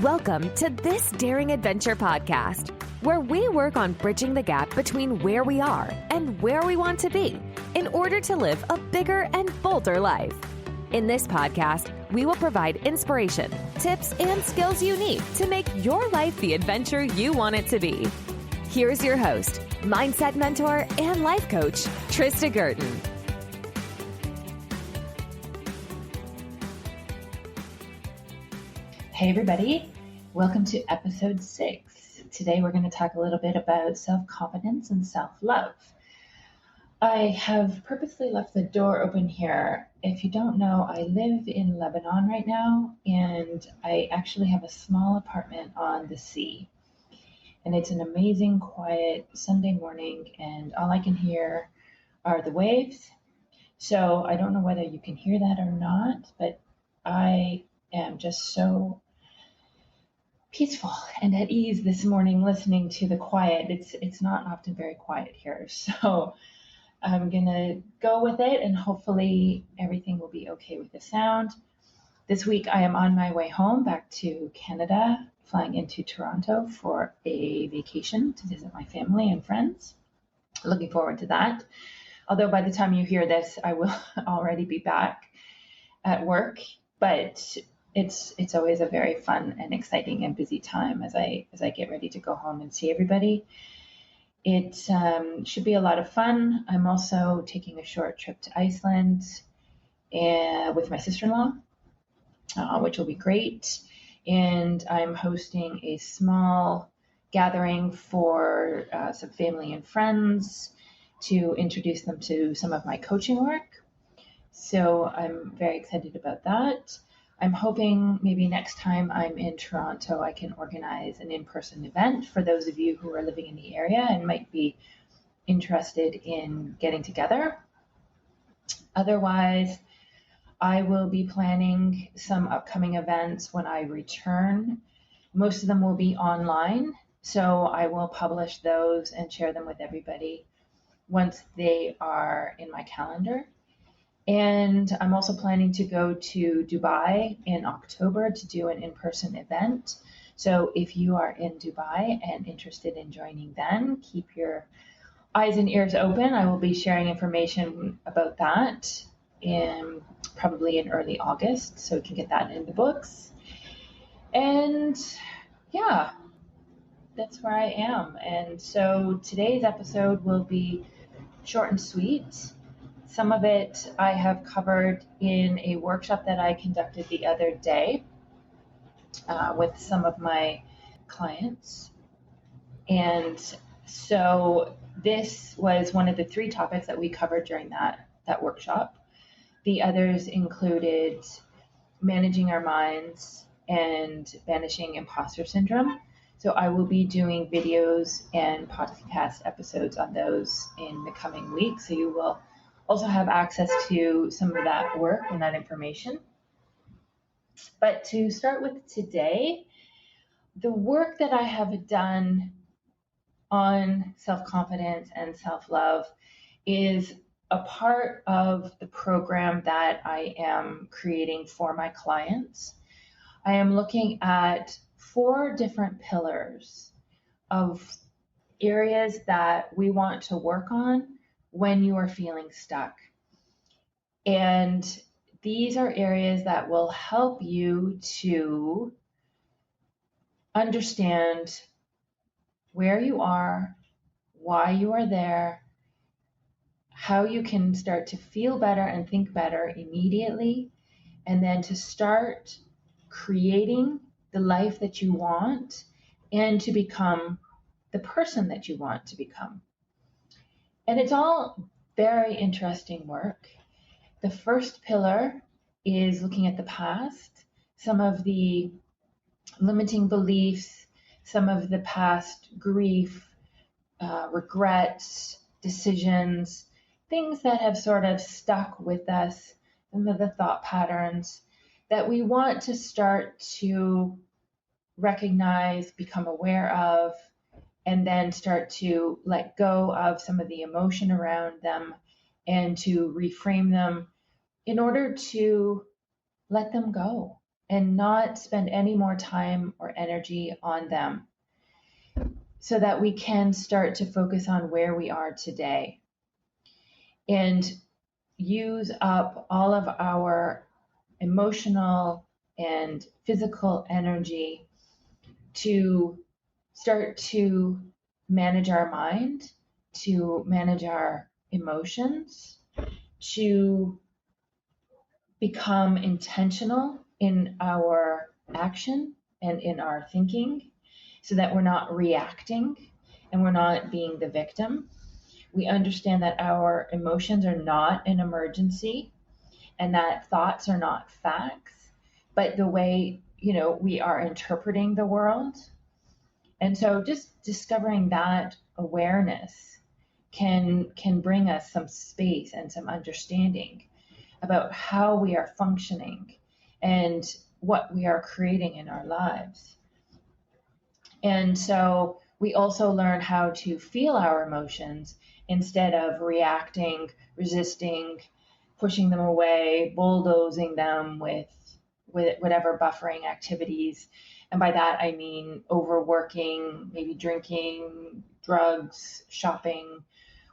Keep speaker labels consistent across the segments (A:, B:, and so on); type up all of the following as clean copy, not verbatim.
A: Welcome to This Daring Adventure podcast, where we work on bridging the gap between where we are and where we want to be in order to live a bigger and bolder life. In this podcast, we will provide inspiration, tips, and skills you need to make your life the adventure you want it to be. Here's your host, mindset mentor, and life coach, Trista Guertin.
B: Hey everybody, welcome to episode 6. Today we're going to talk a little bit about self-confidence and self-love. I have purposely left the door open here. If you don't know, I live in Lebanon right now, and I actually have a small apartment on the sea. And it's an amazing, quiet Sunday morning, and all I can hear are the waves. So I don't know whether you can hear that or not, but I am just so peaceful and at ease this morning listening to the quiet. It's not often very quiet here, so I'm gonna go with it, and hopefully everything will be okay with the sound. This week I am on my way home back to Canada, flying into Toronto for a vacation to visit my family and friends. Looking forward to that. Although by the time you hear this, I will already be back at work, but it's always a very fun and exciting and busy time as I get ready to go home and see everybody. It should be a lot of fun. I'm also taking a short trip to Iceland with my sister-in-law, which will be great. And I'm hosting a small gathering for some family and friends to introduce them to some of my coaching work. So I'm very excited about that. I'm hoping maybe next time I'm in Toronto, I can organize an in-person event for those of you who are living in the area and might be interested in getting together. Otherwise, I will be planning some upcoming events when I return. Most of them will be online, so I will publish those and share them with everybody once they are in my calendar. And I'm also planning to go to Dubai in October to do an in-person event. So if you are in Dubai and interested in joining then, keep your eyes and ears open. I will be sharing information about that probably in early August, so we can get that in the books. And yeah, that's where I am. And so today's episode will be short and sweet. Some of it I have covered in a workshop that I conducted the other day with some of my clients. And so this was one of the 3 topics that we covered during that workshop. The others included managing our minds and banishing imposter syndrome. So I will be doing videos and podcast episodes on those in the coming weeks. So you will also have access to some of that work and that information. But to start with today, the work that I have done on self-confidence and self-love is a part of the program that I am creating for my clients. I am looking at 4 different pillars of areas that we want to work on when you are feeling stuck. And these are areas that will help you to understand where you are, why you are there, how you can start to feel better and think better immediately, and then to start creating the life that you want and to become the person that you want to become. And it's all very interesting work. The first pillar is looking at the past, some of the limiting beliefs, some of the past grief, regrets, decisions, things that have sort of stuck with us, some of the thought patterns that we want to start to recognize, become aware of, and then start to let go of some of the emotion around them and to reframe them in order to let them go and not spend any more time or energy on them so that we can start to focus on where we are today and use up all of our emotional and physical energy to start to manage our mind, to manage our emotions, to become intentional in our action and in our thinking so that we're not reacting and we're not being the victim. We understand that our emotions are not an emergency and that thoughts are not facts, but the way, we are interpreting the world. And so just discovering that awareness can bring us some space and some understanding about how we are functioning and what we are creating in our lives. And so we also learn how to feel our emotions instead of reacting, resisting, pushing them away, bulldozing them with whatever buffering activities. And by that, I mean overworking, maybe drinking, drugs, shopping,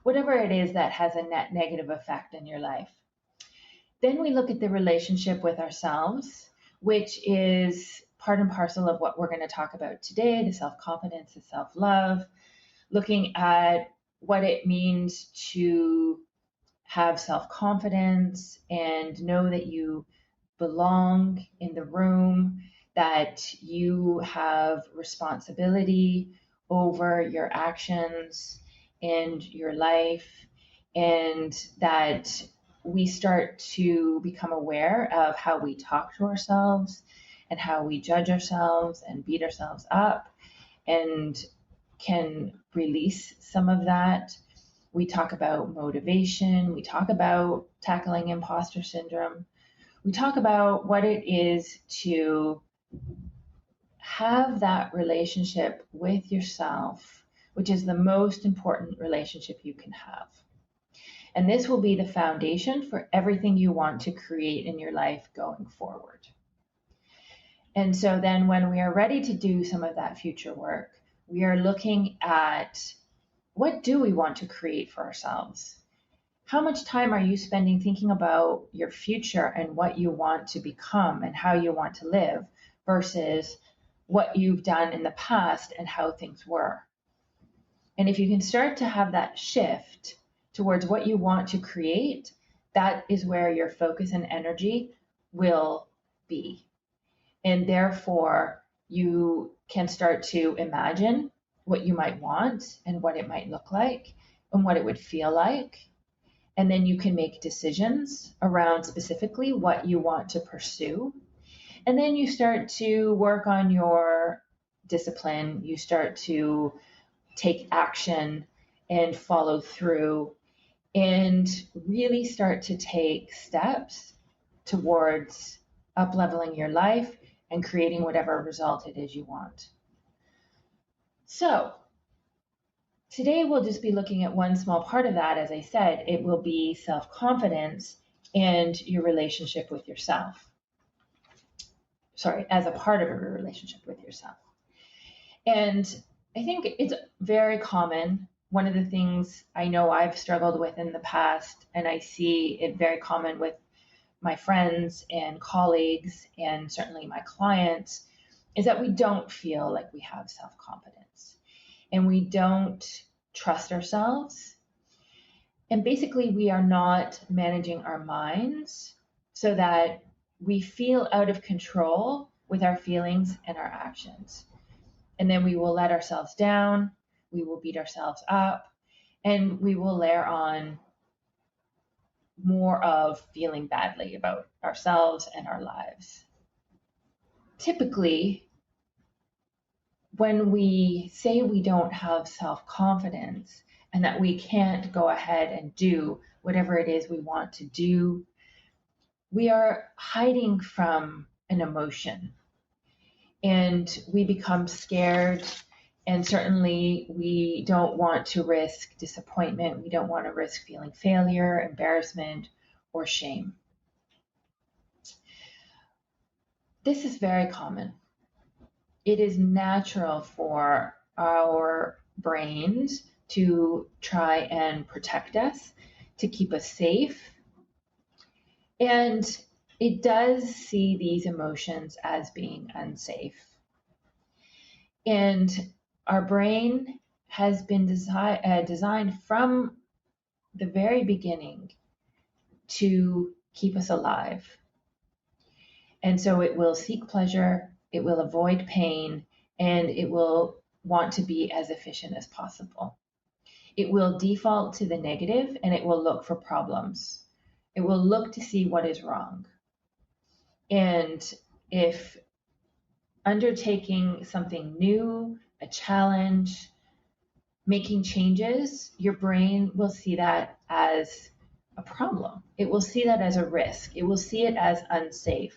B: whatever it is that has a net negative effect in your life. Then we look at the relationship with ourselves, which is part and parcel of what we're going to talk about today, the self-confidence, the self-love, looking at what it means to have self-confidence and know that you belong in the room, that you have responsibility over your actions and your life, and that we start to become aware of how we talk to ourselves and how we judge ourselves and beat ourselves up and can release some of that. We talk about motivation. We talk about tackling imposter syndrome. We talk about what it is to have that relationship with yourself, which is the most important relationship you can have. And this will be the foundation for everything you want to create in your life going forward. And so then when we are ready to do some of that future work, we are looking at what do we want to create for ourselves? How much time are you spending thinking about your future and what you want to become and how you want to live versus what you've done in the past and how things were? And if you can start to have that shift towards what you want to create, that is where your focus and energy will be. And therefore, you can start to imagine what you might want and what it might look like and what it would feel like. And then you can make decisions around specifically what you want to pursue. And then you start to work on your discipline. You start to take action and follow through and really start to take steps towards up-leveling your life and creating whatever result it is you want. So today we'll just be looking at one small part of that. As I said, it will be self-confidence and your relationship with yourself. Sorry, as a part of your relationship with yourself. And I think it's very common. One of the things I know I've struggled with in the past, and I see it very common with my friends and colleagues, and certainly my clients, is that we don't feel like we have self-confidence and we don't trust ourselves. And basically, we are not managing our minds so that we feel out of control with our feelings and our actions. And then we will let ourselves down, we will beat ourselves up, and we will layer on more of feeling badly about ourselves and our lives. Typically, when we say we don't have self-confidence and that we can't go ahead and do whatever it is we want to do, we are hiding from an emotion. And we become scared, and certainly we don't want to risk disappointment. We don't want to risk feeling failure, embarrassment, or shame. This is very common. It is natural for our brains to try and protect us, to keep us safe. And it does see these emotions as being unsafe. And our brain has been designed from the very beginning to keep us alive. And so it will seek pleasure, it will avoid pain, and it will want to be as efficient as possible. It will default to the negative and it will look for problems. It will look to see what is wrong. And if undertaking something new, a challenge, making changes, your brain will see that as a problem. It will see that as a risk. It will see it as unsafe.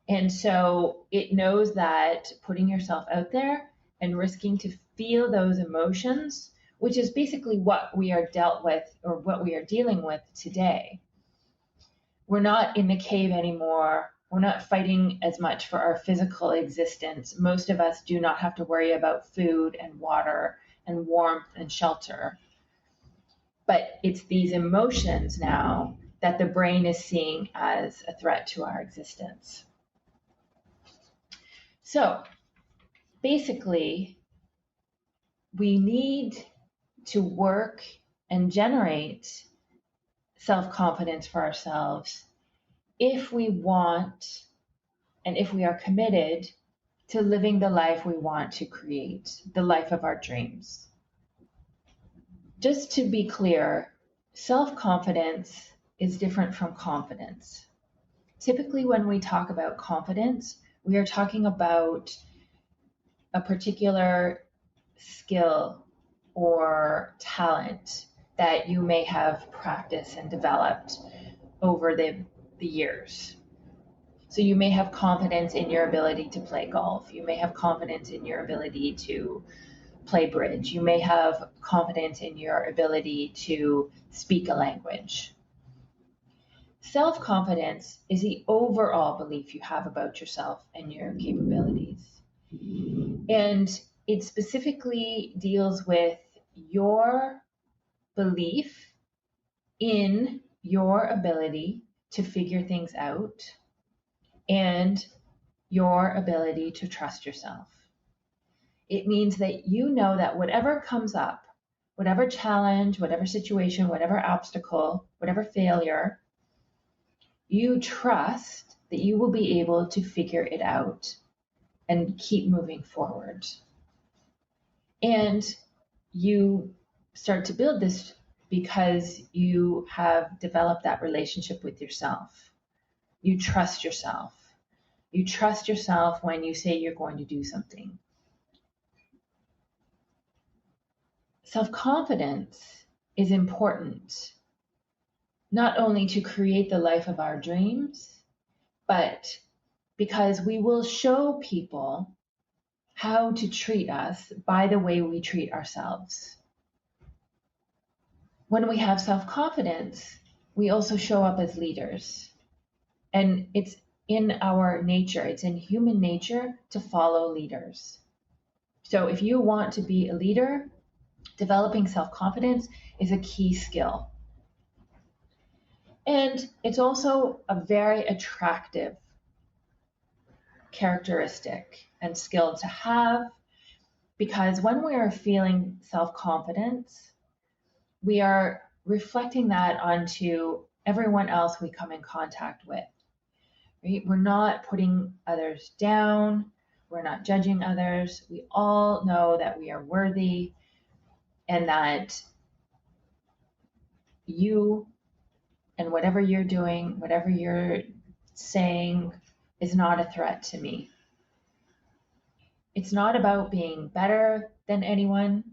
B: And so it knows that putting yourself out there and risking to feel those emotions, which is basically what we are dealt with or what we are dealing with today. We're not in the cave anymore. We're not fighting as much for our physical existence. Most of us do not have to worry about food and water and warmth and shelter. But it's these emotions now that the brain is seeing as a threat to our existence. So basically, we need to work and generate self-confidence for ourselves if we want and if we are committed to living the life we want to create, the life of our dreams. Just to be clear, self-confidence is different from confidence. Typically, when we talk about confidence, we are talking about a particular skill or talent that you may have practiced and developed over the years. So you may have confidence in your ability to play golf. You may have confidence in your ability to play bridge. You may have confidence in your ability to speak a language. Self-confidence is the overall belief you have about yourself and your capabilities. And it specifically deals with your belief in your ability to figure things out and your ability to trust yourself. It means that you know that whatever comes up, whatever challenge, whatever situation, whatever obstacle, whatever failure, you trust that you will be able to figure it out and keep moving forward. And you start to build this because you have developed that relationship with yourself. You trust yourself. You trust yourself when you say you're going to do something. Self-confidence is important, not only to create the life of our dreams, but because we will show people how to treat us by the way we treat ourselves. When we have self-confidence, we also show up as leaders. And it's in our nature, it's in human nature to follow leaders. So if you want to be a leader, developing self-confidence is a key skill. And it's also a very attractive characteristic and skill to have, because when we are feeling self-confidence, we are reflecting that onto everyone else we come in contact with. Right? We're not putting others down. We're not judging others. We all know that we are worthy and that you and whatever you're doing, whatever you're saying is not a threat to me. It's not about being better than anyone.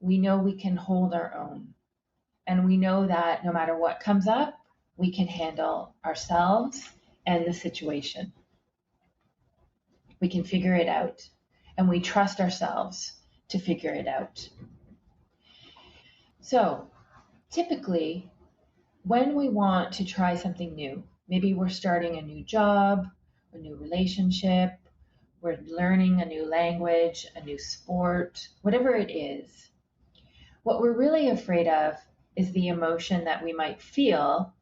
B: We know we can hold our own. And we know that no matter what comes up, we can handle ourselves and the situation. We can figure it out. And we trust ourselves to figure it out. So typically, when we want to try something new, Maybe we're starting a new job, a new relationship, we're learning a new language, a new sport, whatever it is. What we're really afraid of is the emotion that we might feel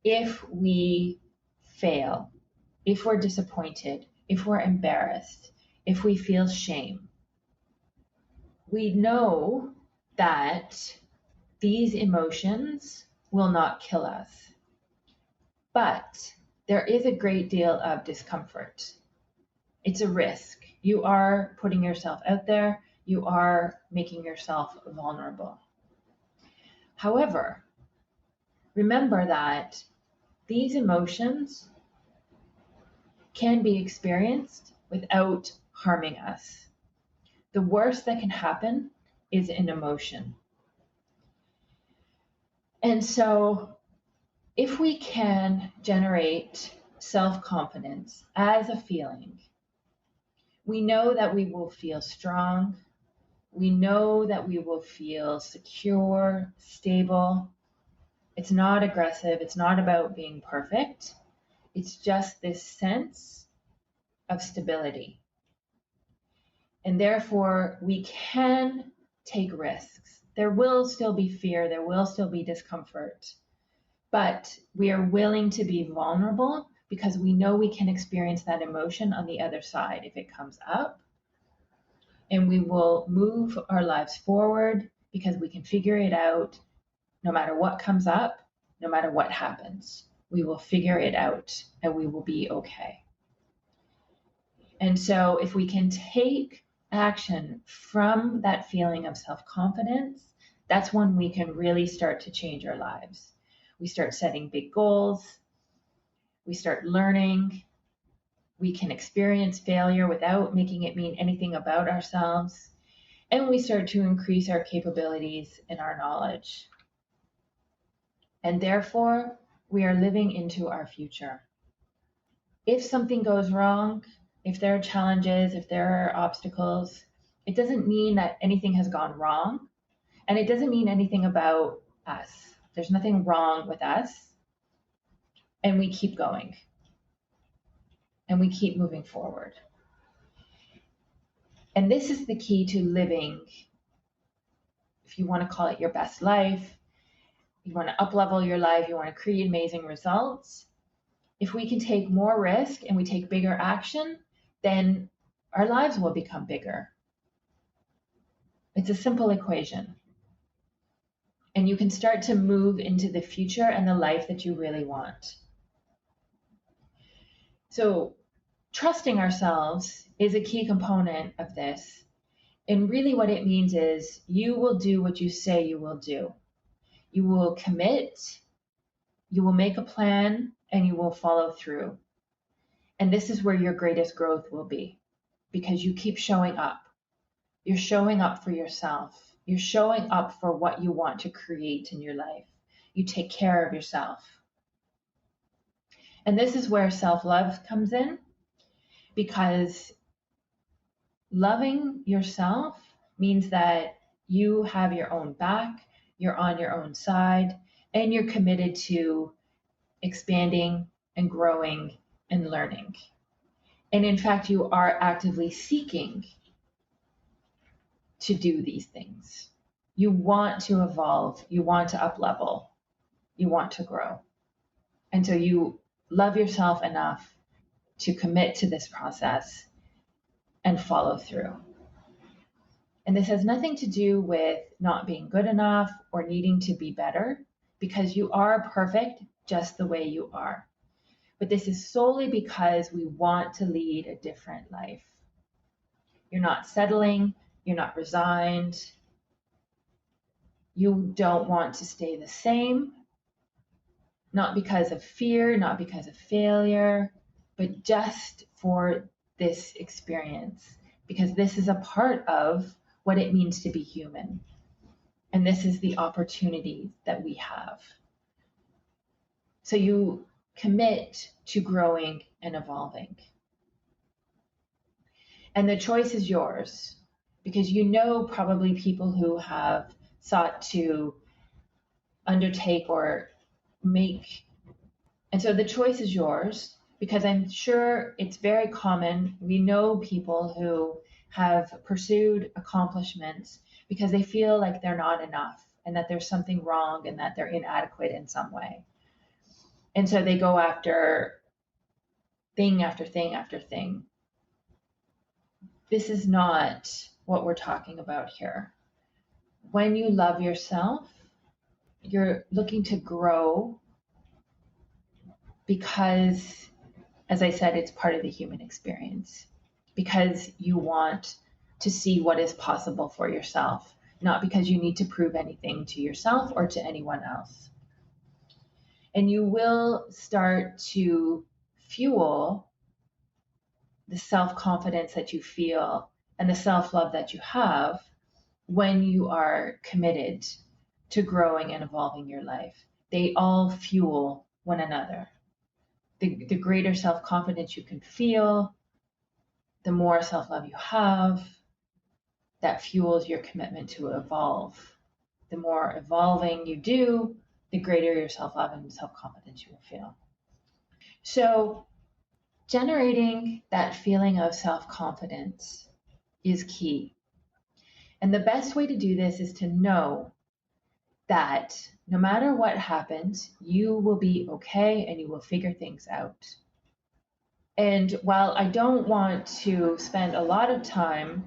B: if we fail, if we're disappointed, if we're embarrassed, if we feel shame. We know that these emotions will not kill us, but there is a great deal of discomfort. It's a risk. You are putting yourself out there. You are making yourself vulnerable. However, remember that these emotions can be experienced without harming us. The worst that can happen is an emotion. And so if we can generate self-confidence as a feeling, we know that we will feel strong. We know that we will feel secure, stable. It's not aggressive. It's not about being perfect. It's just this sense of stability. And therefore, we can take risks. There will still be fear. There will still be discomfort. But we are willing to be vulnerable because we know we can experience that emotion on the other side if it comes up. And we will move our lives forward because we can figure it out no matter what comes up, no matter what happens. We will figure it out and we will be okay. And so if we can take action from that feeling of self-confidence, that's when we can really start to change our lives. We start setting big goals. We start learning. We can experience failure without making it mean anything about ourselves. And we start to increase our capabilities and our knowledge. And therefore, we are living into our future. If something goes wrong, if there are challenges, if there are obstacles, it doesn't mean that anything has gone wrong. And it doesn't mean anything about us. There's nothing wrong with us. And we keep going. And we keep moving forward. And this is the key to living, if you want to call it your best life, you want to up-level your life, you want to create amazing results. If we can take more risk and we take bigger action, then our lives will become bigger. It's a simple equation. And you can start to move into the future and the life that you really want. So trusting ourselves is a key component of this. And really what it means is you will do what you say you will do. You will commit, you will make a plan, and you will follow through. And this is where your greatest growth will be because you keep showing up. You're showing up for yourself. You're showing up for what you want to create in your life. You take care of yourself. And this is where self-love comes in, because loving yourself means that you have your own back, you're on your own side, and you're committed to expanding and growing and learning. And in fact, you are actively seeking to do these things. You want to evolve, you want to up-level, you want to grow. And so you love yourself enough to commit to this process and follow through. And this has nothing to do with not being good enough or needing to be better, because you are perfect just the way you are. But this is solely because we want to lead a different life. You're not settling, you're not resigned. You don't want to stay the same, not because of fear, not because of failure, but just for this experience, because this is a part of what it means to be human. And this is the opportunity that we have. So you commit to growing and evolving. And the choice is yours, because you know probably people who have sought to undertake or make And so the choice is yours, because I'm sure it's very common. We know people who have pursued accomplishments because they feel like they're not enough and that there's something wrong and that they're inadequate in some way. And so they go after thing after thing after thing. This is not what we're talking about here. When you love yourself, you're looking to grow because, as I said, it's part of the human experience. Because you want to see what is possible for yourself, not because you need to prove anything to yourself or to anyone else. And you will start to fuel the self-confidence that you feel and the self-love that you have when you are committed to growing and evolving your life. They all fuel one another. The greater self-confidence you can feel, the more self-love you have, that fuels your commitment to evolve. The more evolving you do, the greater your self-love and self-confidence you will feel. So generating that feeling of self-confidence is key. And the best way to do this is to know that no matter what happens, you will be okay and you will figure things out. And while I don't want to spend a lot of time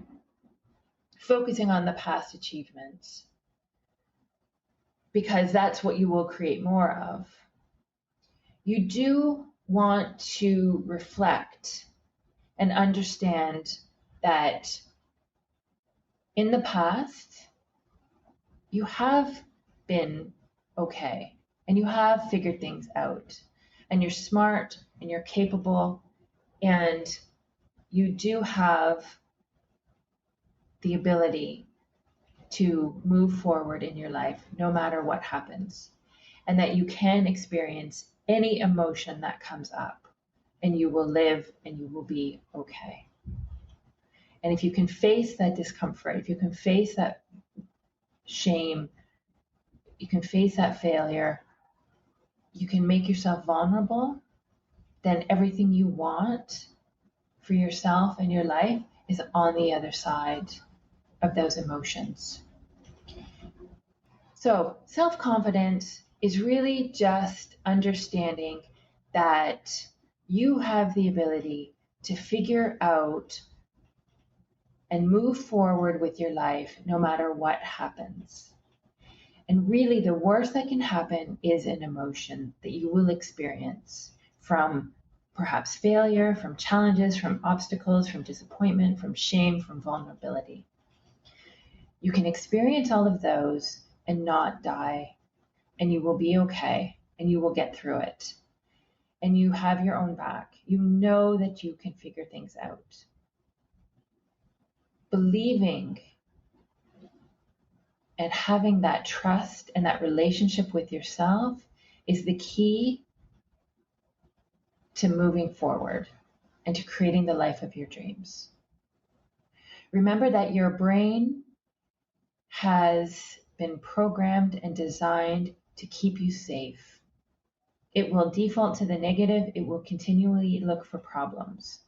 B: focusing on the past achievements, because that's what you will create more of, you do want to reflect and understand that in the past, you have been okay and you have figured things out and you're smart and you're capable and you do have the ability to move forward in your life no matter what happens, and that you can experience any emotion that comes up and you will live and you will be okay. And if you can face that discomfort, if you can face that shame, you can face that failure, you can make yourself vulnerable, then everything you want for yourself and your life is on the other side of those emotions. So self-confidence is really just understanding that you have the ability to figure out and move forward with your life no matter what happens. And really, the worst that can happen is an emotion that you will experience from perhaps failure, from challenges, from obstacles, from disappointment, from shame, from vulnerability. You can experience all of those and not die, and you will be okay, and you will get through it. And you have your own back. You know that you can figure things out. Believing and having that trust and that relationship with yourself is the key to moving forward and to creating the life of your dreams. Remember that your brain has been programmed and designed to keep you safe. It will default to the negative. It will continually look for problems.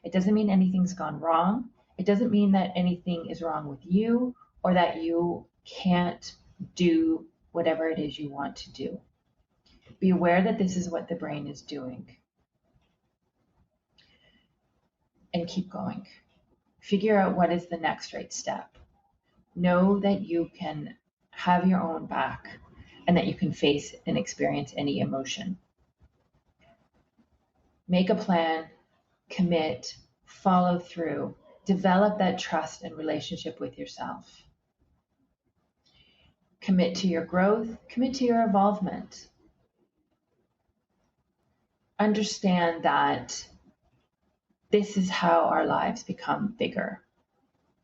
B: It doesn't mean anything's gone wrong. It doesn't mean that anything is wrong with you or that you can't do whatever it is you want to do. Be aware that this is what the brain is doing. And keep going. Figure out what is the next right step. Know that you can have your own back and that you can face and experience any emotion. Make a plan, commit, follow through, develop that trust and relationship with yourself. Commit to your growth, commit to your involvement. Understand that this is how our lives become bigger,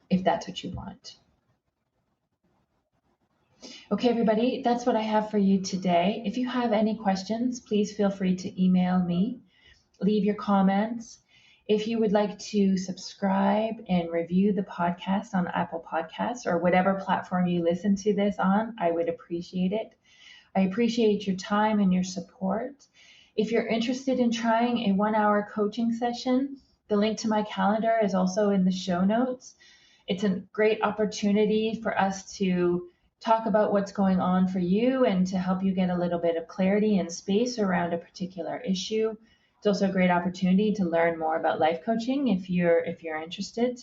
B: if that's what you want. Okay, everybody, that's what I have for you today. If you have any questions, please feel free to email me, leave your comments. If you would like to subscribe and review the podcast on Apple Podcasts or whatever platform you listen to this on, I would appreciate it. I appreciate your time and your support. If you're interested in trying a 1-hour coaching session, the link to my calendar is also in the show notes. It's a great opportunity for us to talk about what's going on for you and to help you get a little bit of clarity and space around a particular issue. It's also a great opportunity to learn more about life coaching if you're interested.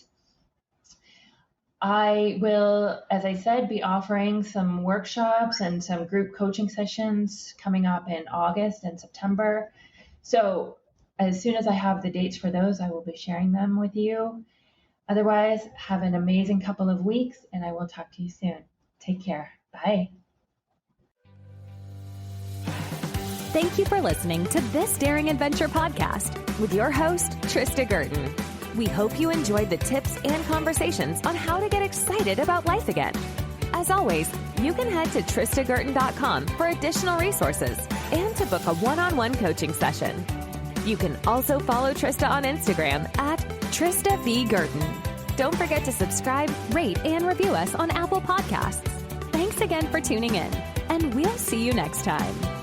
B: I will, as I said, be offering some workshops and some group coaching sessions coming up in August and September. So as soon as I have the dates for those, I will be sharing them with you. Otherwise, have an amazing couple of weeks, and I will talk to you soon. Take care. Bye.
A: Thank you for listening to This Daring Adventure podcast with your host, Trista Guertin. We hope you enjoyed the tips and conversations on how to get excited about life again. As always, you can head to tristaguertin.com for additional resources and to book a one-on-one coaching session. You can also follow Trista on Instagram at Trista V. Guertin. Don't forget to subscribe, rate, and review us on Apple Podcasts. Thanks again for tuning in, and we'll see you next time.